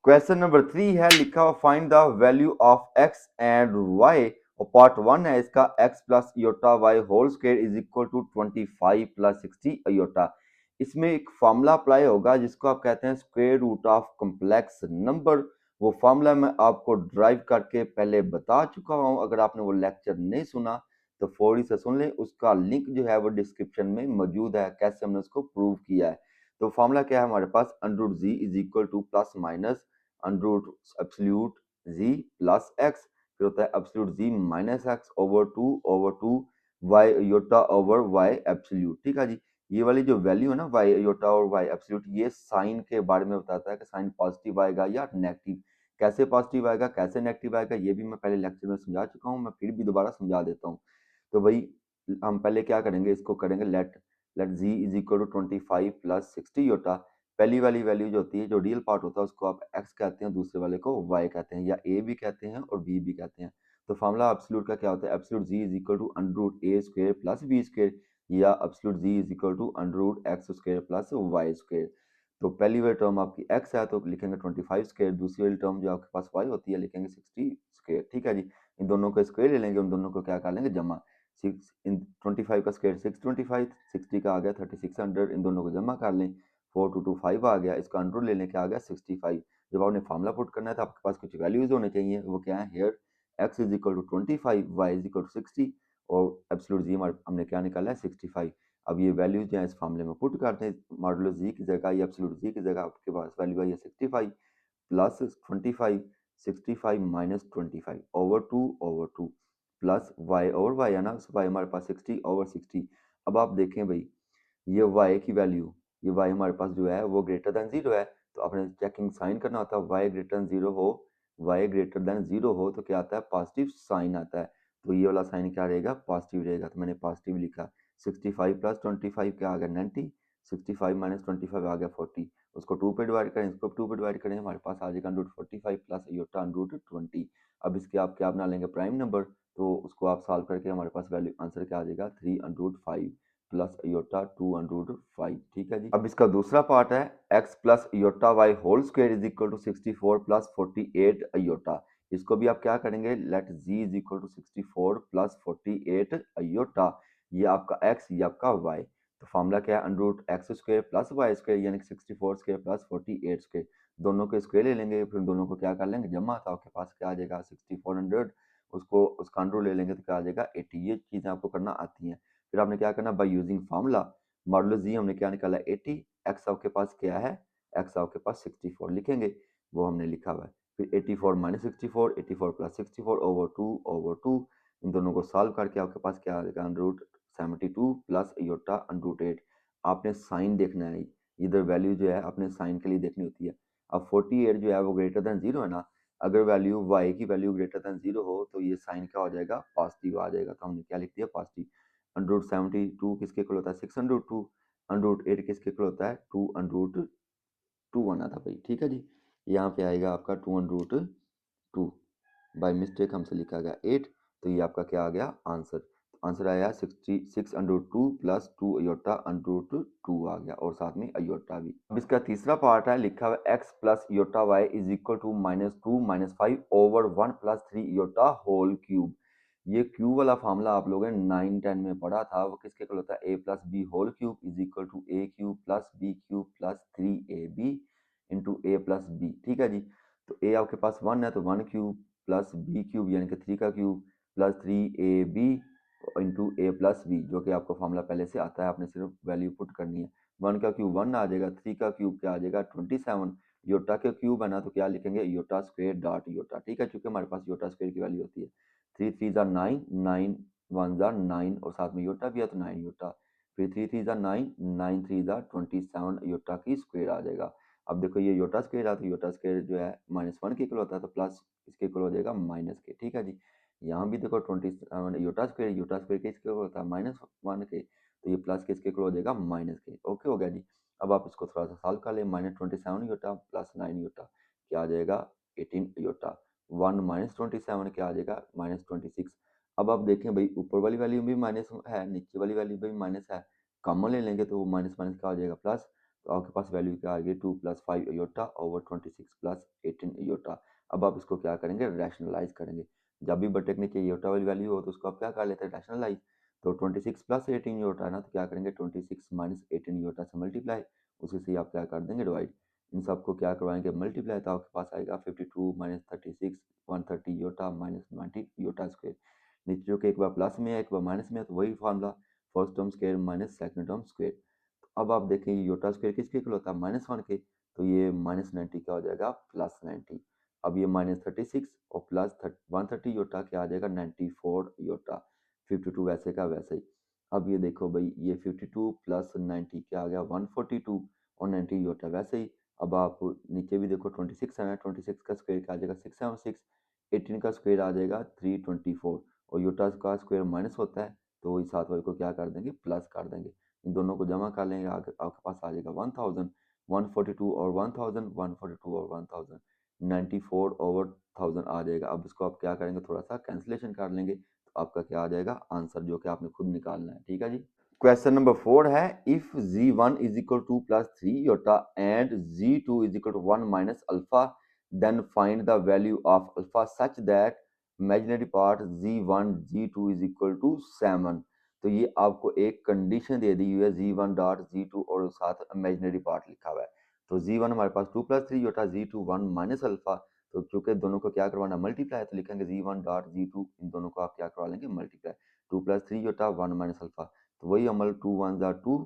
Question number 3 है, लिखा हुआ find the value of x and y, और पार्ट 1 है इसका, x plus iota y whole square is equal to 25 plus 60 iota. इसमें एक फॉर्मूला अप्लाई होगा जिसको आप कहते हैं square root of complex number. वो फॉर्मूला मैं आपको ड्राइव करके पहले बता चुका हूँ, अगर आपने वो लेक्चर नहीं सुना तो फौरी से सुन लें, उसका लिंक जो है वो डिस्क्रिप्शन में मौजूद है, कैसे हमने उसको प्रूव किया है। तो फॉर्मूला क्या है हमारे पास, under root z is equal to plus minus under root absolute z plus x, फिर होता है absolute z minus x over two y iota over y absolute. ठीक है जी, ये वाली जो वैल्यू है ना वाई योटा और वाई एब्सोल्यूट, ये साइन के बारे में बताता है कि साइन पॉजिटिव आएगा या नेगेटिव, कैसे पॉजिटिव आएगा कैसे नेगेटिव आएगा, ये भी मैं पहले लेक्चर में समझा चुका हूँ, मैं फिर भी दोबारा समझा देता हूँ। तो भाई हम पहले क्या करेंगे, इसको करेंगे let let z is equal to 25 plus 60 iota. पहली वाली वैल्यू जो होती है, जो रियल पार्ट होता है, उसको आप x कहते हैं, दूसरे वाले को y कहते हैं, या a भी कहते हैं और b भी कहते हैं। तो फॉर्मूला एब्सोल्यूट का क्या होता है, absolute z is equal to under root a square plus b square, या absolute z is equal to under root x square plus y square. तो पहली वाली टर्म आपकी x है तो लिखेंगे 25 स्क्वायर, दूसरी वाली टर्म जो आपके पास y होती है लिखेंगे 60 स्क्वायर। ठीक है जी, इन दोनों को स्क्वायर ले लेंगे, उन दोनों को क्या कर लेंगे जमा। 25 का स्क्वायर 625, 60 का आ गया 3600, इन दोनों को जमा कर लें, 4225 आ गया, इसका अंडर लेने के आ गया 65। जब आपने फार्मूला पुट करना है तो आपके पास कुछ वैल्यूज होने चाहिए, वो क्या है, here x is equal to 25, y is equal to 60 और एब्सोल्यूट जी हमने क्या निकाला है 65। अब ये वैल्यूज जो है इस फार्मूले में पुट करते हैं, मॉडुलस जी की जगह या एब्सोल्यूट जी की जगह आपके पास वैल्यू आई है 65 plus 25, 65 minus 25 over two plus y over y है ना, वाई हमारे पास 60 ओवर 60। अब आप देखें भाई, ये वाई की वैल्यू, ये वाई हमारे पास जो है वो ग्रेटर देन जीरो है, तो आपने चेकिंग साइन करना होता है, वाई ग्रेटर देन जीरो हो, वाई ग्रेटर देन जीरो हो तो क्या आता है, पॉजिटिव साइन आता है। तो ये वाला साइन क्या रहेगा, पॉजिटिव रहेगा, तो मैंने पॉजिटिव लिखा। 65 प्लस 25 क्या आ गया 90, 65 माइनस 25 आ गया 40, उसको 2 पे डिवाइड करें, इसको 2 पे डिवाइड करें, हमारे पास आ जाएगा रूट 45 प्लस योटा रूट 20। अब इसके आप क्या बना लेंगे, प्राइम नंबर, तो उसको आप सॉल्व करके हमारे पास वैल्यू आंसर क्या आ जाएगा 3√5 प्लस योटा 2√5। ठीक है जी, अब इसका दूसरा पार्ट है x plus iota y whole square is equal to 64 plus 48 iota. इसको भी आप क्या करेंगे, let z is equal to 64 plus 48 iota, ये आपका x ये आपका y। तो फॉर्मूला क्या है, under root x square plus y square यानी कि 64 स्क्वायर प्लस 48 स्क्वायर, दोनों को स्क्वायर ले लेंगे, फिर दोनों को क्या कर लेंगे जमा, तो आपके पास क्या आ जाएगा 6400, उसको उसका अंडर रूट ले लेंगे तो क्या आ जाएगा 80। ये चीज़ें आपको करना आती हैं। फिर आपने क्या करना, बाय यूजिंग फार्मूला मॉडुलस जी हमने क्या निकाला 80, एक्स आपके पास क्या है, एक्स आपके पास 64 लिखेंगे, वो हमने लिखा हुआ है। फिर 84 माइनस 64, 84 प्लस 64 ओवर टू, इन दोनों को सॉल्व करके आपके पास क्या आ जाएगा under root 72 plus iota under root 8। आपने साइन देखना है, इधर वैल्यू जो है अपने साइन के लिए देखनी होती है। अब 48 जो है वो ग्रेटर देन जीरो है ना, अगर वैल्यू y की वैल्यू ग्रेटर देन जीरो हो तो ये साइन क्या हो जाएगा, पॉजिटिव आ जाएगा, तो हमने क्या लिख दिया पॉजिटिव। अंडर रूट 72 किसके इक्वल होता है 602, अंडर रूट 8 किसके इक्वल होता है 2 अंडर रूट 2 आना था भाई। ठीक है जी, यहाँ पे आएगा आपका 2 अंडर रूट 2, बाय मिस्टेक हमसे लिखा गया 8, तो ये आपका क्या आ गया आंसर, आंसर आया 66 under root 2 plus 2 iota under root 2 आ गया, और साथ में अयोटा भी। अब इसका तीसरा पार्ट है, लिखा हुआ x plus iota y is equal to -2 -5 over 1 plus 3 iota whole cube. ये क्यूब वाला फार्मूला आप लोगों ने 9-10 में पढ़ा था, वो किसके इक्वल होता है, a plus B whole cube is equal to a cube plus b cube plus 3ab into a plus b। ठीक है जी, तो a आपके पास 1 है तो 1 क्यूब प्लस बी क्यूब यानी कि 3 का क्यूब प्लस 3ab इंटू ए प्लस बी, जो कि आपको फार्मूला पहले से आता है, आपने सिर्फ वैल्यू पुट करनी है। 1 का क्यूब 1 आ जाएगा, 3 का क्यूब क्या आ जाएगा 27, योटा के क्यूब है ना तो क्या लिखेंगे योटा स्क्वायर डॉट योटा। ठीक है, चूंकि हमारे पास योटा स्क्वायर की वैल्यू होती है, 3 3 ज़ा 9, 9 1 ज़ा 9 और साथ में योटा भी है तो 9 योटा, फिर 3 3 ज़ा 9, 9 3 ज़ा 27 योटा की स्क्वायर आ जाएगा। अब देखो ये योटा स्क्वायर है तो योटा स्क्वायर जो है -1 के इक्वल होता है, तो प्लस इसके इक्वल हो जाएगा माइनस के। ठीक है जी, यहाँ भी देखो 27 योटा स्क्वायर के इसके इक्वल होता है -1 के, तो ये प्लस के इसके इक्वल हो जाएगा माइनस के। ओके हो गया जी, अब आप इसको थोड़ा सा सॉल्व कर लें, -27 योटा प्लस 9 योटा क्या आ जाएगा 18 योटा, 1 -27 क्या आ जाएगा -26। अब आप देखें भाई ऊपर वाली वैल्यू भी माइनस है, नीचे वाली वैल्यू भी माइनस है, कॉमन ले लेंगे तो वो माइनस माइनस क्या हो जाएगा प्लस, तो आपके पास वैल्यू क्या आ गई 2 + 5 अयोटा ओवर 26 + 18 अयोटा। अब आप इसको क्या करेंगे, रैशनलाइज करेंगे। जब भी बटे के नीचे अयोटा वाली वैल्यू हो तो उसको आप क्या कर लेते हैं, रैशनलाइज। तो 26 + 18 अयोटा है ना, तो क्या करेंगे 26 - 18 अयोटा से मल्टीप्लाई, उसी से आप क्या कर देंगे डिवाइड। इन सबको क्या करवाएंगे मल्टीप्लाई, तो आपके पास आएगा 52 - 36 130 अयोटा -90 अयोटा स्क्वायर। नीचे जो कि एक बार प्लस में है एक बार माइनस में है, तो वही formula first term square minus second term square. तो अब आप देखें योटा स्क्वायर किसके इक्वल होता है, -1 के, तो ये -90 क्या हो जाएगा, +90। अब ये -36 और प्लस 130 योटा क्या आ जाएगा, 94 योटा। 52 वैसे का वैसे ही। अब ये देखो भाई, ये 52 + 90 क्या आ गया, 142 और 90 योटा वैसे ही। अब आप नीचे भी देखो 26 है ना, 26 का स्क्वायर क्या आ जाएगा 676, 18 का स्क्वायर आ जाएगा 324 और योटा का स्क्वायर माइनस होता है, तो इस साथ वाले को क्या कर देंगे, प्लस कर देंगे। इन दोनों को जमा कर लेंगे, आपके पास आ जाएगा 1000, 142 और 1000, 142 और 1000, 94 ओवर 1000 आ जाएगा। अब इसको आप क्या करेंगे, थोड़ा सा कैंसिलेशन कर लेंगे, तो आपका क्या आ जाएगा आंसर, जो कि आपने खुद निकालना है। ठीक है जी। क्वेश्चन नंबर 4 है, if z1 = 2 + 3 iota and z2 = 1 - alpha, then find the value of alpha such that imaginary part z1 z2 = 7। तो ये आपको एक कंडीशन दे दी हुई है z1 डॉट z2 और साथ इमेजिनरी पार्ट लिखा हुआ है। तो z1 हमारे पास 2 + 3 योटा, z2 1 - अल्फा। तो चूंकि दोनों को क्या करवाना मल्टीप्लाई, तो लिखेंगे z1 डॉट z2, इन दोनों को आप क्या करवा लेंगे मल्टीप्लाई। 2 + 3 योटा 1 - अल्फा, तो वही अमल 2 1 ज़ा 2,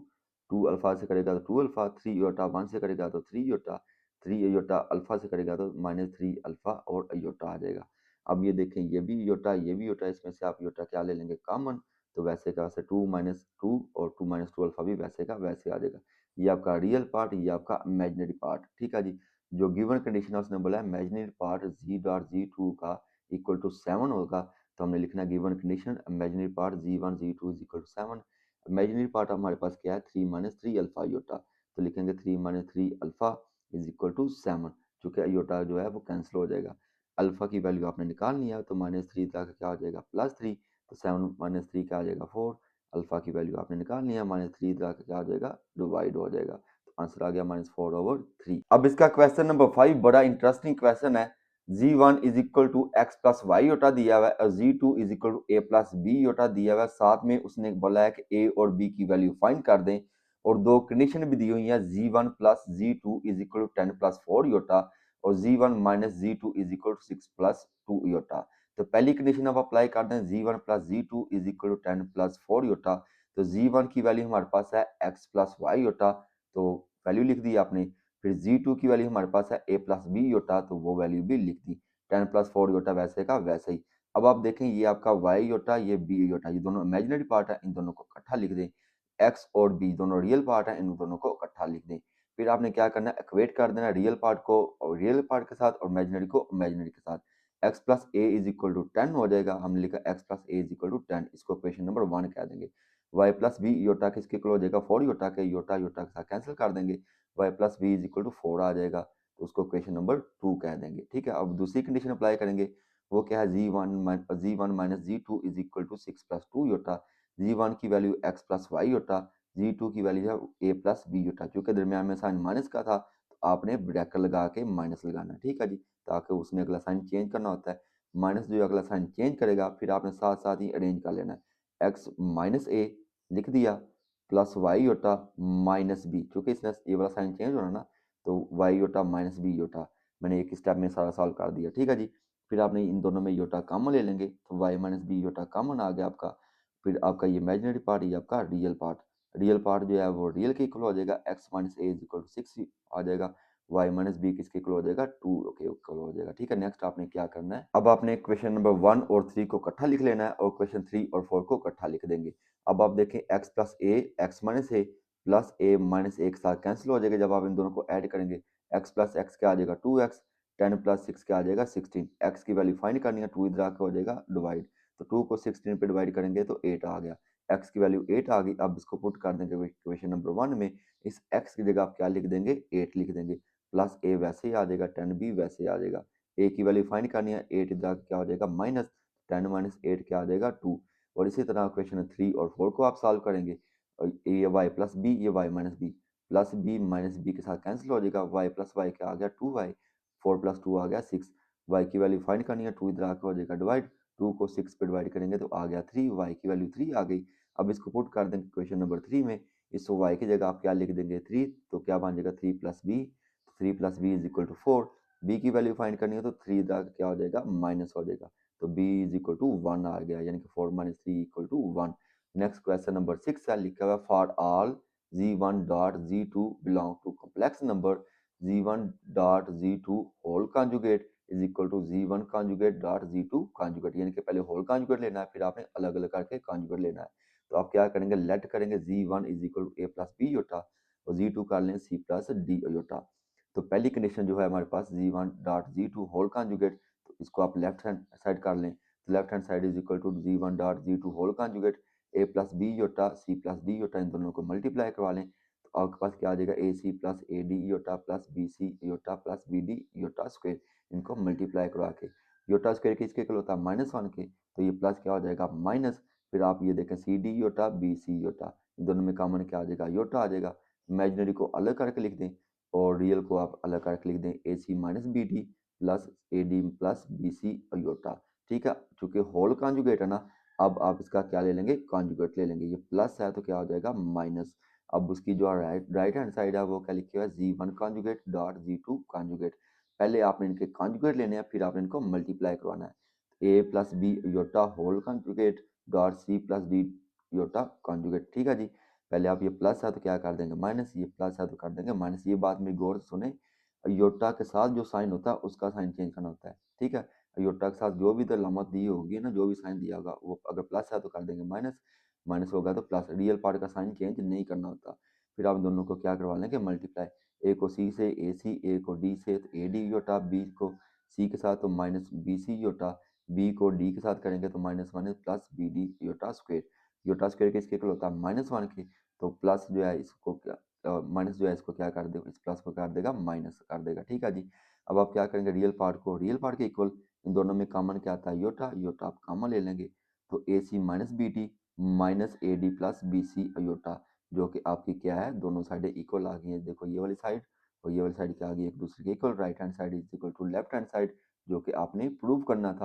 2 अल्फा से करेगा तो 2 अल्फा, 3 योटा 1 से करेगा तो 3 योटा, 3 अयोटा अल्फा से करेगा तो -3 अल्फा और अयोटा आ जाएगा। अब ये देखें, ये भी योटा ये भी योटा, इसमें से आप योटा क्या ले लेंगे कॉमन, तो वैसे का वैसे 2 - 2 और 2 - 2 अल्फा भी वैसे का वैसे आ जाएगा। ये आपका रियल पार्ट, ये आपका इमेजिनरी पार्ट। ठीक है जी। जो गिवन कंडीशन है उसने बोला है इमेजिनरी पार्ट जी डॉट जी2 का इक्वल टू 7 होगा, तो हमने लिखना गिवन कंडीशन इमेजिनरी पार्ट जी1 जी2 इक्वल टू 7। इमेजिनरी पार्ट हमारे पास क्या है 3 - 3 अल्फा योटा, तो लिखेंगे 3 - 3 अल्फा इज इक्वल टू 7। चूंकि अयोटा जो है वो कैंसिल हो जाएगा। अल्फा की वैल्यू आपने निकालनी है, तो -3 तक क्या हो जाएगा +3, तो 7 - 3 क्या आ जाएगा 4। अल्फा की वैल्यू आपने निकालनी है, -3 तक क्या हो जाएगा डिवाइड हो जाएगा, तो आंसर आ गया -4/3। अब इसका क्वेश्चन नंबर 5 बड़ा इंटरेस्टिंग क्वेश्चन है। z1 = x + y योटा दिया हुआ है और z2 = a + b योटा दिया हुआ है। साथ में उसने बोला है कि a और b की वैल्यू फाइंड कर दें, और दो कंडीशन भी दी हुई है z1 + z2 = 10 + 4 योटा और z1 - z2 = 6 + 2 योटा। तो पहली कंडीशन आप अप्लाई कर दें, z1 + z2 = 10 + 4 योटा। तो z1 की वैल्यू हमारे पास है x + y योटा, तो वैल्यू लिख दी आपने। फिर z2 की वैल्यू हमारे पास है a + b योटा, तो वो वैल्यू भी लिख दी। 10 + 4 योटा वैसे का वैसे ही। अब आप देखें, ये आपका y योटा ये b योटा, ये दोनों इमेजिनरी पार्ट है, इन दोनों को इकट्ठा लिख दें। x और b दोनों रियल पार्ट है, इन दोनों को इकट्ठा लिख दें। फिर आपने क्या करना है, इक्वेट कर देना रियल पार्ट को और रियल पार्ट के साथ और इमेजिनरी को इमेजिनरी के साथ। x + a = 10 हो जाएगा, हमने लिखा x + a = 10, इसको क्वेश्चन नंबर 1 कह देंगे। y + b योटा किसके इक्वल हो जाएगा 4 योटा के, योटा योटा के साथ कैंसिल कर देंगे, y + b = 4 आ जाएगा, तो उसको क्वेश्चन नंबर 2 कह देंगे। ठीक है। अब दूसरी कंडीशन अप्लाई करेंगे, वो क्या है z1 - z2 = 6 + 2 योटा। z1 की value x + y Yotta, z2 की वैल्यू है a + b योटा। क्योंकि दरमियान में साइन माइनस का था, तो आपने ब्रैकेट लगा के माइनस लगाना। ठीक है जी, ताकि उसने अगला साइन चेंज करना होता है। माइनस जो अगला साइन चेंज करेगा, फिर आपने साथ साथ ही अरेंज कर लेना है। x - a लिख दिया, plus y iota minus B, क्योंकि इसने ये वाला साइन चेंज होना ना, तो y iota minus B iota मैंने एक स्टेप में सारा सॉल्व कर दिया। ठीक है जी। फिर आपने इन दोनों में योटा कॉमन ले लेंगे, तो वाई - बी योटा कॉमन आ गया आपका। फिर आपका ये इमेजिनरी पार्ट, ये आपका रियल पार्ट। रियल पार्ट जो है वो रियल के इक्वल हो जाएगा, x - a = 6 आ जाएगा, y - b किसके इक्वल हो जाएगा 2 के इक्वल हो जाएगा। ठीक है। नेक्स्ट आपने क्या करना है, अब आपने क्वेश्चन नंबर 1 और 3 को इकट्ठा लिख लेना है और क्वेश्चन 3 और 4 को इकट्ठा लिख देंगे। अब आप देखें, x + a x - a plus a - a के साथ कैंसिल हो जाएगा जब आप इन दोनों को ऐड करेंगे। x + x क्या आ जाएगा 2x, 10 + 6 क्या आ जाएगा 16। x की वैल्यू फाइंड करनी है, 2 इधर आके हो जाएगा डिवाइड, तो 2 को 16 पे डिवाइड करेंगे तो 8 आ गया। x की वैल्यू 8 आ गई। अब इसको पुट कर देंगे इक्वेशन नंबर 1 में। इस x की जगह आप क्या लिख देंगे 8 लिख देंगे, प्लस a वैसे ही आ जाएगा, 10 भी वैसे आ जाएगा। a की वैल्यू फाइंड करनी है, 8 इधर आके क्या हो जाएगा माइनस, 10 - 8 क्या आ जाएगा 2। और इसी तरह क्वेश्चन 3 और 4 को आप सॉल्व करेंगे, और ये y + b, ये y - b, plus B minus B के साथ कैंसिल हो जाएगा, वाई प्लस वाई क्या आ गया 2y, 4 + 2 आ गया 6, वाई की वैल्यू फाइंड करनी है, 2 इधर आकर हो जाएगा डिवाइड, 2 को 6 पे डिवाइड करेंगे तो आ गया 3, वाई की वैल्यू 3 आ गई। अब इसको पुट कर देंगे क्वेश्चन नंबर 3 में, इस वाई की जगह आप क्या लिख देंगे 3, तो क्या बन जाएगा 3 + b, 3 + b = 4, b की वैल्यू फाइंड करनी है तो 3 इधर आकर क्या हो जाएगा माइनस हो जाएगा, तो b = 1 आ गया, यानी कि 4 - 3 = 1। नेक्स्ट क्वेश्चन नंबर 6 है, लिखा हुआ for all z1 dot z2 belong to complex number, z1 dot z2 whole conjugate is equal to z1 conjugate dot z2 conjugate, यानी कि पहले होल कॉन्जुगेट लेना है, फिर आपने अलग अलग करके कॉन्जुगेट लेना है। तो आप क्या करेंगे, लेट करेंगे z1 = a + b योटा और z2 कर लें c + d योटा। तो पहली कंडीशन जो है हमारे पास z1 dot z2 whole conjugate, तो इसको आप लेफ्ट हैंड साइड कर लें, तो left hand side = z1 dot z2 whole conjugate a + b iota c + d iota, इन दोनों को मल्टीप्लाई करवा लें तो आपके पास क्या आ जाएगा ac + ad iota plus bc iota plus bd iota square, इनको मल्टीप्लाई करवा के योटा स्क्वायर किसके इक्वल होता है -1 के, तो ये प्लस क्या हो जाएगा माइनस, फिर आप ये देखें सी डी योटा बी सी योटा, इन दोनों में कॉमन क्या आ जाएगा योटा आ जाएगा। इमेजिनरी को अलग करके लिख दें और रियल को आप अलग करके लिख दें, a c minus b d plus a d plus b C iota. ठीक है, चूंकि होल कॉन्जुगेट है ना, अब आप इसका क्या ले लेंगे कॉन्जुगेट ले लेंगे, ये प्लस है तो क्या हो जाएगा माइनस। अब उसकी जो राइट हैंड साइड है वो क्या लिखे हुआ है z1 conjugate dot z2 conjugate, पहले आपने इनके कॉन्जुगेट लेने हैं फिर आपने इनको मल्टीप्लाई करवाना है, a + b iota whole conjugate dot c + d iota conjugate. ठीक है जी, पहले आप ये प्लस है तो क्या कर देंगे माइनस, ये प्लस है तो कर देंगे माइनस। ये बात मेरी गौर से सुने, योटा के साथ जो साइन होता है उसका साइन चेंज करना होता है। ठीक है, योटा के साथ जो भी अलामत दी होगी ना, जो भी साइन दिया होगा वो अगर प्लस है तो कर देंगे माइनस, माइनस होगा तो प्लस, रियल पार्ट का साइन चेंज नहीं करना होता। फिर आप दोनों को क्या करवा लेंगे मल्टीप्लाई, ए को सी से ए सी, ए को डी से तो ए डी योटा, बी को सी के साथ तो माइनस बी सी योटा, बी को डी के साथ करेंगे तो minus minus plus B D iota square. Iota square किसके इक्वल होता है -1 के, तो प्लस जो है इसको क्या माइनस जो है इसको क्या कर देगा, इस प्लस को कर देगा माइनस कर देगा। ठीक है जी, अब आप क्या करेंगे रियल पार्ट को रियल पार्ट के इक्वल, इन दोनों में कॉमन क्या आता है योटा, योटा आप कॉमन ले लेंगे तो a c minus b t minus a d plus b C iota, जो कि आपकी क्या है दोनों साइडें इक्वल आ गई हैं। देखो ये वाली साइड और ये वाली साइड क्या आ गई एक दूसरे के equal, right hand side is equal to left hand side, जो कि आपने प्रूव करना था।